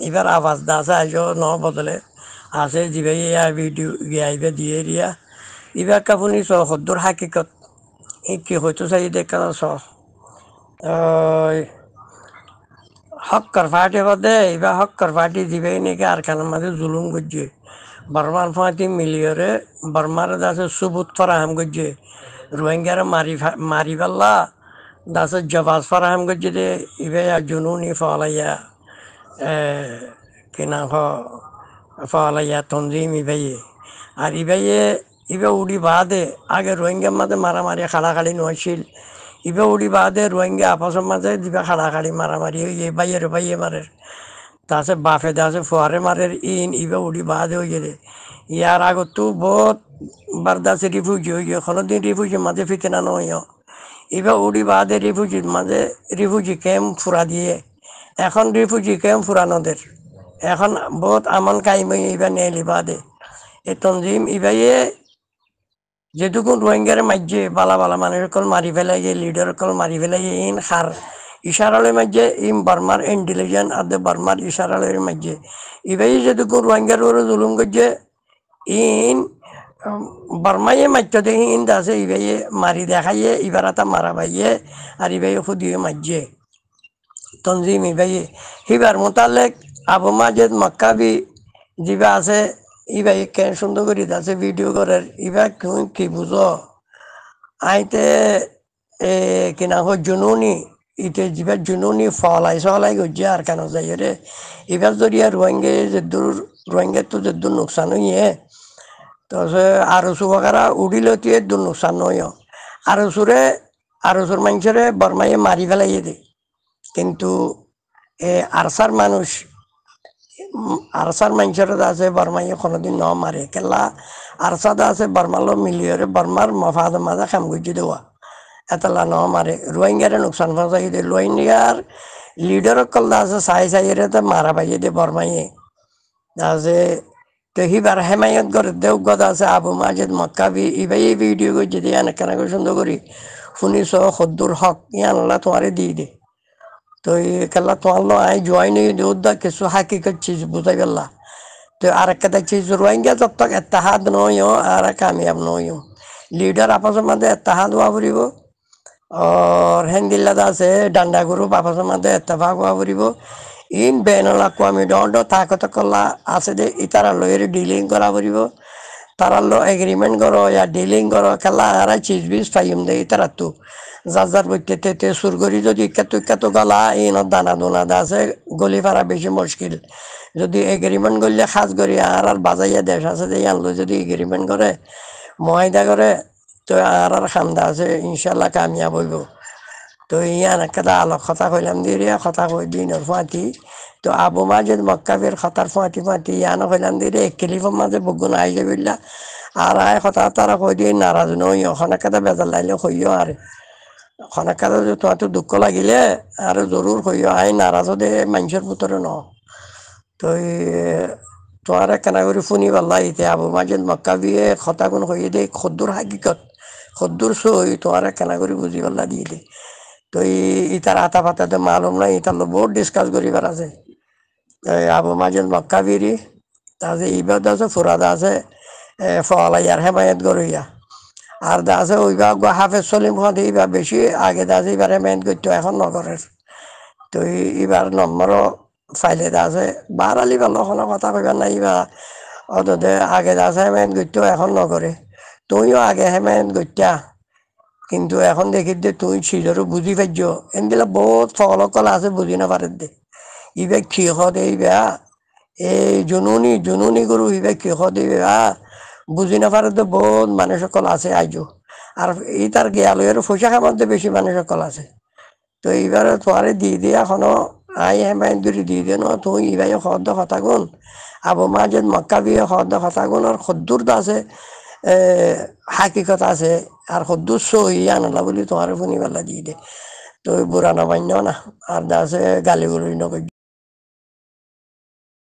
এবার আওয়াজ দা আছে আজ ন বদলে আছে যিবাই ভিডিও গাইবে দিয়ে রিয়া এবার কাপুনি সদ্দুর হাকিকত কি হয়তো চাই দেখা হক্কর পার্টি বাদে এবার হক্কর পার্টি দিবে নাকি আর কানের মাঝে জুলুম করছে বর্মার ফাঁতি মিলিয়রে বর্মার দাসে সুবুত ফরাহাম করছে রোহিঙ্গারা মারি পাল্লা দাসে জবাজ ফরাহাম করছে দে ইবে জুনুনি ফলাইয়া কিনা ফলাইয়া তঞ্জিম ইবাইয়ে আর ইবাইয়ে ইবে উড়ি বাদে আগে রোহিঙ্গার মাঝে মারামারি খাড়াখাড়ি নয়ছিল ইবে উড়ি বাদে রোহিঙ্গা আপসের মাঝে দিবে খাড়াখাড়ি মারামারি হয়ে বাইয়ে মারে তাছে বাফে দাসে ফুয়ারে মারে ইবে উড়ি বাদে হয়ে গেলে ইয়ার আগত তো বহুত বারদাসে রিফিউজি হয়ে গিয়ে কোনোদিন রিফিউজির মাঝে ফিতেনা নয় এবার উড়ি বাদে রিফিউজির মাঝে রিফিউজি ক্যাম্প ফুরা দিয়ে এখন রিফিউজি ক্যাম্প ফুরানোদের এখন বহুত আমন কাইমই এবার নেলি বাদে এই তঞ্জিম ইবাইয়ে যেটুকু রোহিঙ্গারে মাঝে বালা বালা মানুষ কল মারি ফেলাই লিডার কল মারি ফেলাই ইন খার ইশারালের মাঝে ইম বার্মার ইন্টেলিজেন্ট আর বার্মার ইশারালের মাঝে ইবাই যেটুকু রোহিঙ্গার ওর জুলুম করছে ইন বার্মাইয়ে মারতে দেখি ইন দাসে ইবাইয়ে মারি দেখাইয়ে ইবার এটা মারা পাইয়ে আর ইবাই খুদিয়ে মারছে তঞ্জিম ইবাইয়ে হিবার মোতালেক আবু মাজেদ মক্কাবি যিবা আছে ইবাই কেন সুন্দর করি আছে ভিডিও করার ইবা কি বুঝো আইতে কিনা হো জুনুনি ইতে যিবা জুনুনি ফলাই গজ্জে আর কেন যাই রে এবার যদি আর রোহিঙ্গা তো যে নোকসান হইয়ে তো আরো সুবাকারা উড়িলে তুই দূর নোকসান নয় আরো সুর মানুষেরে বর্মাইয়ে মারি ফেলাইয়ে দে কিন্তু আরসার মানুষ আরসার মানুষের আছে বর্মাইয়ে কোনোদিন ন মারে কেলা আরসাদা আছে বর্মালো মিলিয়রে বর্মার মফাদ মাজা খাম গুজি দেওয়া এতলা ন মারে রোহিঙ্গারে নোকসান পৌঁছাই দে রোহিঙ্গার লিডার কল আছে চাই তো মারা পাইয়ে দে বর্মাইয়ে আছে তো হিবার হেমায়ত করে দেও গদ আছে আবু মাজেদ মক্কাবি ইবাই ভিডিও করছে দিয়ে অনেক কেন সুন্দর করি শুনিস সদ্দুর হক ইয়ানলা তোমারে দিয়ে দে তো কেলা তোমার আই জয়েন দা কিছু হাকিকত চিজ বুঝাই পেলা তো আর একটা চিজ রোহিঙ্গা যত এত্তাহাদ নয় আর কামিয়াব নয় লিডার আপসের মধ্যে এত্তাহাদ হওয়া পড়িব আর হেন্দিল্লাদ আছে ডান্ডা গ্রুপ আপসের মধ্যে এত্তেফাক হওয়া পড়িব ইন বেনুল আকুয়ামি দণ্ড তাকত কলা আছে দে ইতারা লয়ের ডিলিং করা পড়িব তারা লো এগ্রিমেন্ট করো ইয়া ডিলিং করো খেলা আর চিজ বিজ পাইম দে ইতারা তো যার বইতে তেতে সুর করি যদি ইকাতো গলা ইনত দানা দোনা আছে গলি ফারা বেশি মুশকিল যদি এগ্রিমেন্ট করলে খাস করি আর বাজাইয়া দেশ আছে যে আনলো যদি এগ্রিমেন্ট করে মহিদা করে তো আর খান্দা আছে ইনশাল্লাহ কামিয়াব হইব তো ইয়ান একটা আলোক কথা কইলাম দিয়ে কথা কই দিনের ফাঁতি তো আবু মাজেদ মক্কাবের কথার ফাঁতি ইয়ানো কইলাম দিয়ে এক ক্লিফের মাঝে বগুন আই যাবিল্লা আর আয় কথা তারা কই দিয়ে নারাজ নই ওখানে একটা বেজার লাইলে কইও আর খানা কাজে তোমার তো দুঃখ লাগিলে আর জরুর কইও আই নারাজ দে মানুষের ভিতরে ন তো তোমার কেনা করে শুনি পাল্লা ইতে আবু মাজেদ মক্কাবিয়ে কথা কোন কইয়ে দে খদ্দুর হাকিকত খদ্দুর সই তোমার কেনা করে বুঝি পাল্লা দিয়ে দে তো ইতার আতা পাতাতে মালুম নাই ইতার বহুত ডিসকাস করিবার আছে আবু মাজেদ মক্কাবিরি তাতে ইবাদ আছে ফুরাদা আছে ফলাইয়ার হেমায়ত গরইয়া আর দাসে ওইবা হাফেজ সলিম হতে এবার বেশি আগে দাসে এবার হেমায়ত করতো এখন নগরের তো এবার নম্বরও ফাইলে দাসে বাড়ালি ভালো কোনো কথা কইবার নাই বা অতদে আগে দাসে হেমায়ত করতো এখন নগরে তুইও আগে হেমায়ত করতা কিন্তু এখন দেখি দে তুই ছিলরও বুঝি পাইছ এনগুলা বহুত ফলকল আছে বুঝি না পারে দে ইবে কি হতে এইবা এই জুনুনি গরু ইবে কি হতে বুঝি না পারে তো বহুত মানুষ সকল আছে আইজো আর এই তার গেয়ালের পয়সা খাবার বেশি মানুষ সকল আছে তো এইবার তোমারে দিয়ে দিয়ে এখনো আই হেমায়ত দূরি দিয়ে দিয়ে ন তুই ইবাই খদ্দ কথা গুন আবু মাজেদ মক্কাবি খদ্দ কথা গুন আর খদ্দুর আছে হাকিকত আছে আর খদ্দুর সহি আনলা বলি তোমার শুনি পেলা দিয়ে দে তো বুড়া নবান্য না আর দাসে গালি গুলি নকর